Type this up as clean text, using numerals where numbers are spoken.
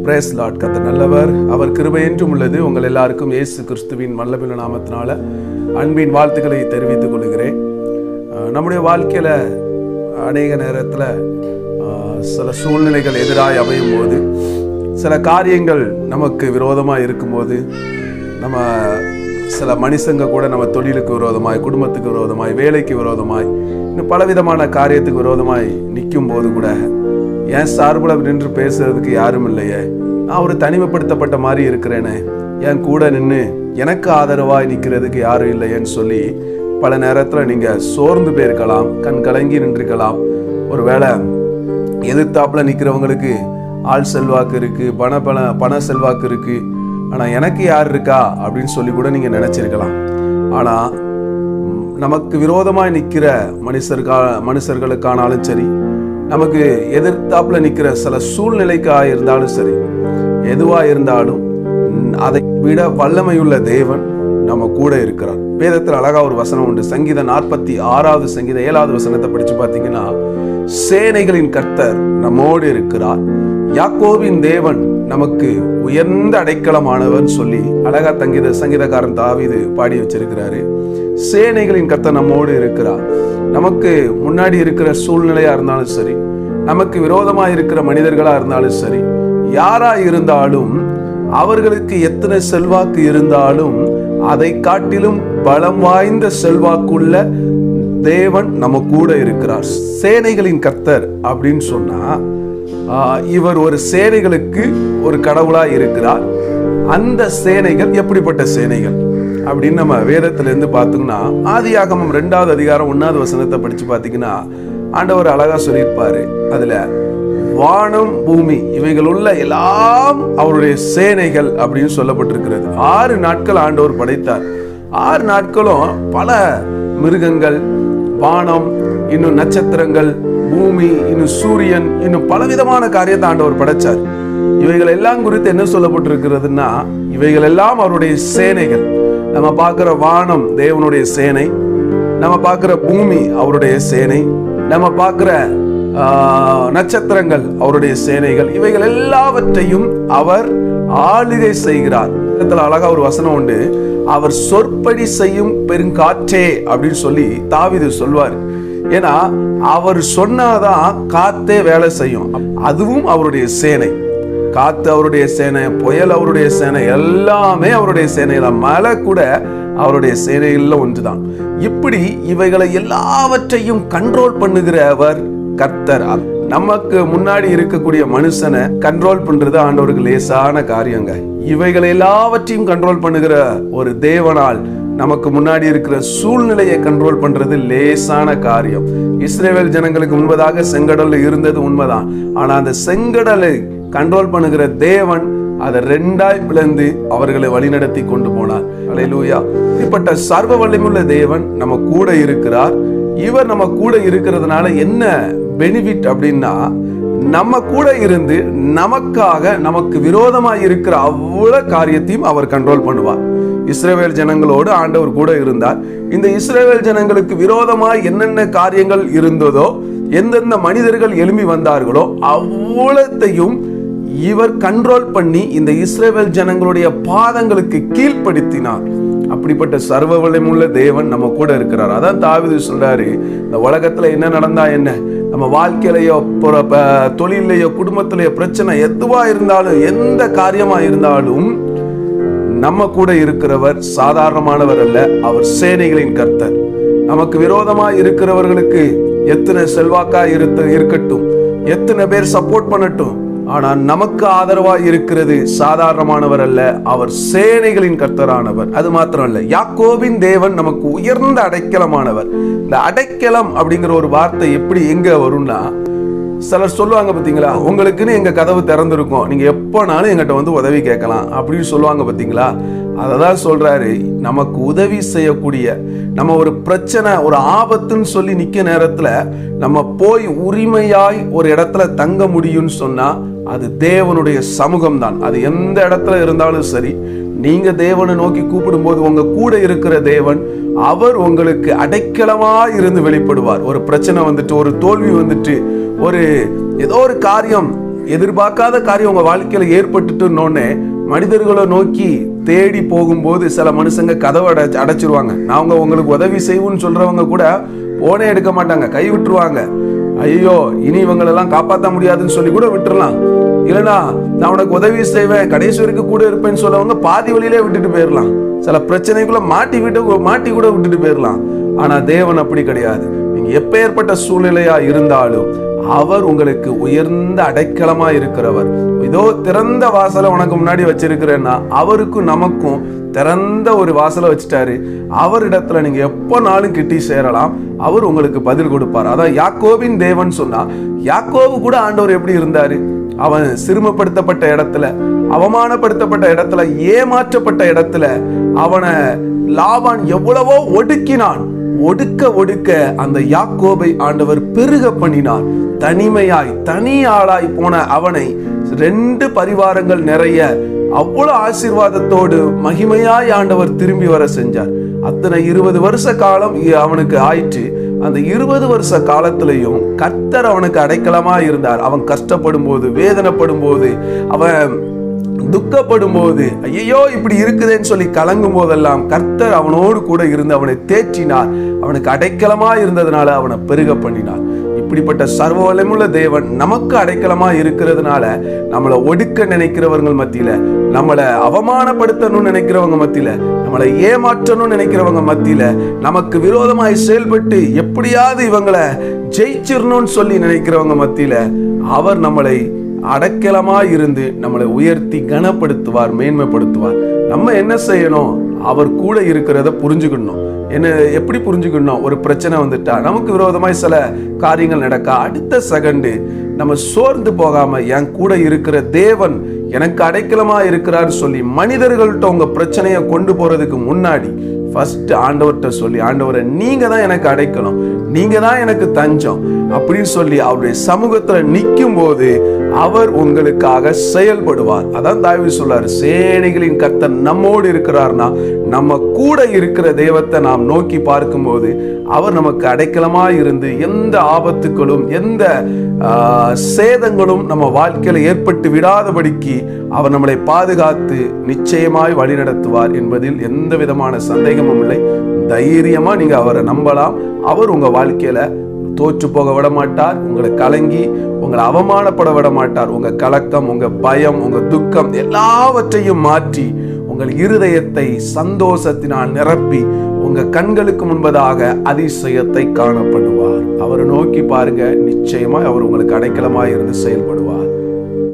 Brace Lord. கர்த்தர் நல்லவர், அவர் கிருபை என்றும் உள்ளது. உங்கள் எல்லாருக்கும் இயேசு கிறிஸ்துவின் வல்லமையுள்ள நாமத்தினால அன்பின் வாழ்த்துக்களை தெரிவித்துக் கொள்கிறேன். நம்முடைய வாழ்க்கையில அநேக நேரத்தில் சில சூழ்நிலைகள் எதிராக அமையும் போது, சில காரியங்கள் நமக்கு விரோதமாக இருக்கும்போது, நம்ம சில மனுஷங்க கூட நம்ம தொழிலுக்கு விரோதமாய், குடும்பத்துக்கு விரோதமாய், வேலைக்கு விரோதமாய், இன்னும் பலவிதமான காரியத்துக்கு விரோதமாய் நிற்கும் போது கூட என் சார்பில் நின்று பேசுறதுக்கு யாரும் இல்லையே, நான் ஒரு தனிமைப்படுத்தப்பட்ட மாதிரி இருக்கிறேனே, என் கூட நின்று எனக்கு ஆதரவாய் நிற்கிறதுக்கு யாரும் இல்லையேன்னு சொல்லி பல நேரத்தில் நீங்கள் சோர்ந்து போயிருக்கலாம், கண் கலங்கி நின்றுக்கலாம். ஒரு வேளை எதிர்த்தாப்புல நிற்கிறவங்களுக்கு ஆள் செல்வாக்கு இருக்குது, பண செல்வாக்கு இருக்குது, ஆனால் எனக்கு யார் இருக்கா அப்படின்னு சொல்லி கூட நீங்கள் நினச்சிருக்கலாம். ஆனால் நமக்கு விரோதமாக நிற்கிற மனுஷர்களுக்கானாலும் சரி, நமக்கு எதிர்த்தாப்புல நிற்கிற சில சூழ்நிலைக்காக இருந்தாலும் சரி, எதுவாக இருந்தாலும் அதை விட வல்லமையுள்ள தேவன் நம்ம கூட இருக்கிறார். வேதத்தில் அழகா ஒரு வசனம் உண்டு. சங்கீதம் 46 சங்கீதம் 7 வசனத்தை படிச்சு பார்த்தீங்கன்னா, சேனைகளின் கர்த்தர் நம்மோடு இருக்கிறார், யாக்கோபின் தேவன் நமக்கு உயர்ந்த அடைக்கலமானவன் சொல்லி அழகா சங்கீதக்காரன் தாவீது பாடி வச்சிருக்கிறாரு. சேனைகளின் கர்த்தர் நம்மோடு இருக்கிறார். நமக்கு முன்னாடி இருக்கிற சூழ்நிலையா இருந்தாலும் சரி, நமக்கு விரோதமா இருக்கிற மனிதர்களா இருந்தாலும் சரி, யாரா இருந்தாலும், அவர்களுக்கு எத்தனை செல்வாக்கு இருந்தாலும் அதை காட்டிலும் பலம் வாய்ந்த செல்வாக்குள்ள தேவன் நம்ம கூட இருக்கிறார். சேனைகளின் கர்த்தர் அப்படின்னு சொன்னா, இவர் ஒரு சேனைகளுக்கு ஒரு கடவுளா இருக்கிறார். அந்த சேனைகள் எப்படிப்பட்ட சேனைகள் அப்படின்னு நம்ம வேதத்திலிருந்து பார்த்தோம்னா, ஆதியாகமம் 2வது அதிகாரம் 1வது வசனத்தை படிச்சு பார்த்தீங்கன்னா, ஆண்டவர் அழகா சொல்லியிருப்பாரு. அதுல வானம் பூமி இவைகள் உள்ள எல்லாம் அவருடைய சேனைகள் அப்படின்னு சொல்லப்பட்டிருக்கிறது. 6 நாட்கள் ஆண்டவர் படைத்தார். 6 நாட்களும் பல மிருகங்கள், வானம், இன்னும் நட்சத்திரங்கள், பூமி, இன்னும் சூரியன், இன்னும் பலவிதமான காரியத்தை ஆண்டவர் படைச்சார். இவைகள் எல்லாம் குறித்து என்ன சொல்லப்பட்டிருக்கிறதுனா, இவைகள் எல்லாம் அவருடைய சேனைகள். நம்ம பார்க்கிற வானம் தேவனுடைய சேனை, நம்ம பார்க்கிற பூமி அவருடைய சேனை, நம்ம பார்க்கிற நட்சத்திரங்கள் அவருடைய சேனைகள். இவைகள் எல்லாவற்றையும் அவர் ஆளுகை செய்கிறார். அழகா ஒரு வசனம் உண்டு. அவர் சொற்படி செய்யும் பெருங்காற்றே அப்படின்னு சொல்லி தாவீது சொல்வார். ஏன்னா அவர் சொன்னாதான் காத்தே வேலை செய்யும். அதுவும் அவருடைய சேனை. காத்து அவருடைய சேனை, புயல் அவருடைய சேனை, எல்லாமே அவருடைய சேனையில, மழை கூட அவருடைய சேனையில ஒன்றுதான். இப்படி இவைகளை எல்லாவற்றையும் கண்ட்ரோல் பண்ணுகிறவர் கர்த்தர். நமக்கு முன்னாடி இருக்கக்கூடிய மனுஷனை கண்ட்ரோல் பண்றது ஆண்டவருக்கு லேசான காரியங்க. இவைகளை எல்லாவற்றையும் கண்ட்ரோல் பண்ணுகிற ஒரு தேவனால் நமக்கு முன்னாடி இருக்கிற சூழ்நிலையை கண்ட்ரோல் பண்றது லேசான காரியம். இஸ்ரவேல் ஜனங்களுக்கு முன்பதாக செங்கடல் இருந்தது உண்மைதான். ஆனா அந்த செங்கடலை கண்ட்ரோல் பண்ணுகிற தேவன் அதை 2ஆய் பிளந்து அவர்களை வழிநடத்தி கொண்டு போனார். அல்லேலூயா. இப்படிப்பட்ட சர்வ வல்லமையுள்ள தேவன் நம்ம கூட இருக்கிறார். இவர் நம்ம கூட இருக்கிறதுனால என்ன பெனிஃபிட் அப்படின்னா, நம்ம கூட இருந்து நமக்காக, நமக்கு விரோதமாக இருக்கிற அவ்வளவு காரியத்தையும் அவர் கண்ட்ரோல் பண்ணுவார். இஸ்ரவேல் ஜனங்களோடு ஆண்டவர் கூட இருந்தார். இந்த இஸ்ரவேல் ஜனங்களுக்கு விரோதமாய் என்னென்ன காரியங்கள் இருந்ததோ, எந்தெந்த மனிதர்கள் எழும்பி வந்தார்களோ, அவ்வளத்தையும் இவர் கண்ட்ரோல் பண்ணி இந்த இஸ்ரவேல் ஜனங்களுடைய பாதங்களுக்கு கீழ்ப்படுத்தினார். அப்படிப்பட்ட சர்வ வல்லமையுள்ள தேவன் நம்ம கூட இருக்கிறார். அதான் தாவீது சொல்றாரு, இந்த உலகத்துல என்ன நடந்தா என்ன, நம்ம வாழ்க்கையிலையோ, தொழிலையோ, குடும்பத்திலேயோ பிரச்சனை எதுவா இருந்தாலும், எந்த காரியமா இருந்தாலும், நம்ம கூட இருக்கிறவர் சாதாரணமானவர் அல்ல. அவர் சேனைகளின் கர்த்தர். நமக்கு விரோதமா இருக்கிறவர்களுக்கு எத்தனை செல்வாக்கா இருக்கட்டும், எத்தனை பேர் சப்போர்ட் பண்ணட்டும், ஆனா நமக்கு ஆதரவா இருக்கிறது சாதாரணமானவர் அல்ல, அவர் சேனைகளின் கர்த்தரானவர். அது மாத்திரம் அல்ல, யாக்கோபின் தேவன் நமக்கு உயர்ந்த அடைக்கலமானவர். இந்த அடைக்கலம் அப்படிங்கிற ஒரு வார்த்தை எப்படி எங்க வரும்னா, சிலர் சொல்லுவாங்க பார்த்தீங்களா, உங்களுக்குன்னு எங்க கதவு திறந்திருக்கும், நீங்க எப்போனாலும் எங்கிட்ட வந்து உதவி கேட்கலாம் அப்படின்னு சொல்லுவாங்க பார்த்தீங்களா. அததான் சொல்றாரு, நமக்கு உதவி செய்யக்கூடிய, நம்ம ஒரு பிரச்சனை, ஒரு ஆபத்துன்னு சொல்லி நிக்க நேரத்துல நம்ம போய் உரிமையாய் ஒரு இடத்துல தங்க முடியும்னு சொன்னா அது தேவனுடைய சமூகம் தான். அது எந்த இடத்துல இருந்தாலும் சரி, நீங்க தேவனை நோக்கி கூப்பிடும் போது உங்க கூட இருக்கிற தேவன் அவர் உங்களுக்கு அடைக்கலமா இருந்து வெளிப்படுவார். ஒரு பிரச்சனை வந்துட்டு, ஒரு தோல்வி வந்துட்டு, ஒரு ஏதோ ஒரு காரியம் எதிர்பார்க்காத காரியம் உங்க வாழ்க்கையில ஏற்பட்டுட்டுன்னொன்னே மனிதர்களை நோக்கி தேடி போகும்போது சில மனுஷங்க கதவை அடைச்சிருவாங்க. நான் உங்களுக்கு உதவி செய்வோம்னு சொல்றவங்க கூட போனே எடுக்க மாட்டாங்க, கை விட்டுருவாங்க. ஐயோ இனி இவங்களெல்லாம் காப்பாற்ற முடியாதுன்னு சொல்லி கூட விட்டுறலாம். இல்லைனா நான் உனக்கு உதவி செய்வேன், கடைசி வரைக்கும் கூட இருப்பேன்னு சொல்லவங்க பாதி வழியிலே விட்டுட்டு போயிடலாம். சில பிரச்சனைக்குள்ள மாட்டி கூட விட்டுட்டு போயிடலாம். ஆனா தேவன் அப்படி கிடையாது. நீங்க எப்பேற்பட்ட சூழ்நிலையா இருந்தாலும் அவர் உங்களுக்கு உயர்ந்த அடைக்கலமா இருக்கிறவர். இதோ திறந்த வாசலை உனக்கு முன்னாடி வச்சிருக்கிறேன்னா அவருக்கும் நமக்கும் திறந்த ஒரு வாசலை வச்சுட்டாரு. அவரிடத்துல நீங்க எப்பனாலும் கிட்டி சேரலாம், அவர் உங்களுக்கு பதில் கொடுப்பார். அதான் யாக்கோபின் தேவன் சொன்னா, யாக்கோபு கூட ஆண்டவர் எப்படி இருந்தாரு? அவன் சிறுமப்படுத்தப்பட்ட இடத்துல, அவமானப்படுத்தப்பட்ட இடத்துல, ஏமாற்றப்பட்ட இடத்துல அவனை லாபான் எவ்வளவோ ஒடுக்கினான். ஒடுக்க அந்த யாக்கோபை ஆண்டவர் பெருக பண்ணினார். தனிமையாய் தனி ஆளாய் போன அவனை 2 பரிவாரங்கள் நிறைய அவ்வளவு ஆசீர்வாதத்தோடு மகிமையாய் ஆண்டவர் திரும்பி வர செஞ்சார். அத்தனை 20 வருஷ காலம் அவனுக்கு ஆயிற்று. அந்த 20 வருஷ காலத்திலையும் கர்த்தர் அவனுக்கு அடைக்கலமா இருந்தார். அவன் கஷ்டப்படும் போது, வேதனைப்படும் போது, அவன் துக்கப்படும் போது, ஐயோ இப்படி இருக்குதுன்னு சொல்லி கலங்கும் போதெல்லாம் கர்த்தர் அவனோடு கூட இருந்து அவனை தேற்றினார். அவனுக்கு அடைக்கலமா இருந்ததுனால அவனை பெருக பண்ணினார். இப்படிப்பட்ட சர்வ வல்லமையுள்ள தேவன் நமக்கு அடைக்கலமா இருக்கிறதுனால நம்மளை ஒடுக்க நினைக்கிறவங்க மத்தியில, நம்மளை அவமானப்படுத்தணும்னு நினைக்கிறவங்க மத்தியில, நம்மளை ஏமாற்றணும்னு நினைக்கிறவங்க மத்தியில, நமக்கு விரோதமாய் செயல்பட்டு எப்படியாவது இவங்களை ஜெயிச்சிடணும்னு சொல்லி நினைக்கிறவங்க மத்தியில அவர் நம்மளை அடைக்கலமா இருந்து நம்மளை உயர்த்தி கனப்படுத்துவார், மேன்மைப்படுத்துவார். நம்ம என்ன செய்யணும்? அவர் கூட இருக்கிறத புரிஞ்சுக்கணும். என்ன எப்படி புரிஞ்சுக்கணும்? ஒரு பிரச்சனை வந்துட்டா, நமக்கு விரோதமாய் சில காரியங்கள் நடக்க, அடுத்த செகண்டு நம்ம சோர்ந்து போகாம என் கூட இருக்கிற தேவன் எனக்கு அடைக்கலமா இருக்கிறார் சொல்லி மனிதர்கள்ட்ட உங்க பிரச்சனையை கொண்டு போறதுக்கு முன்னாடி ஃபர்ஸ்ட் ஆண்டவர்கிட்ட சொல்லி, ஆண்டவரை நீங்க தான் எனக்கு அடைக்கணும், நீங்க தான் எனக்கு தஞ்சம் அப்படின்னு சொல்லி அவருடைய சமூகத்துல நிற்கும் போது அவர் உங்களுக்காக செயல்படுவார். அதான் தாவீது சொல்றாரு, சேனைகளின் கர்த்தர் நம்மோடு இருக்கிறார்னா நம்ம கூட இருக்கிற தெய்வத்தை நாம் நோக்கி பார்க்கும்போது அவர் நமக்கு அடைக்கலமா இருந்து எந்த ஆபத்துக்களும் எந்த சேதங்களும் நம்ம வாழ்க்கையில ஏற்பட்டு விடாதபடிக்கு அவர் நம்மளை பாதுகாத்து நிச்சயமாய் வழி நடத்துவார் என்பதில் எந்த விதமான சந்தேகமும் இல்லை. தைரியமா நீங்க அவரை நம்பலாம். அவர் உங்க வாழ்க்கையில தோற்று போக விட மாட்டார். உங்களை கலங்கி உங்களை அவமானப்பட விட மாட்டார். உங்க கலக்கம், உங்க பயம், உங்க துக்கம் எல்லாவற்றையும் மாற்றி உங்கள் இருதயத்தை சந்தோஷத்தினால் நிரப்பி உங்க கண்களுக்கு முன்பதாக அதிசயத்தை காணப்படுவார். அவரை நோக்கி பாருங்க, நிச்சயமா அவர் உங்களுக்கு அடைக்கலமாய் இருந்து செயல்படுவார்.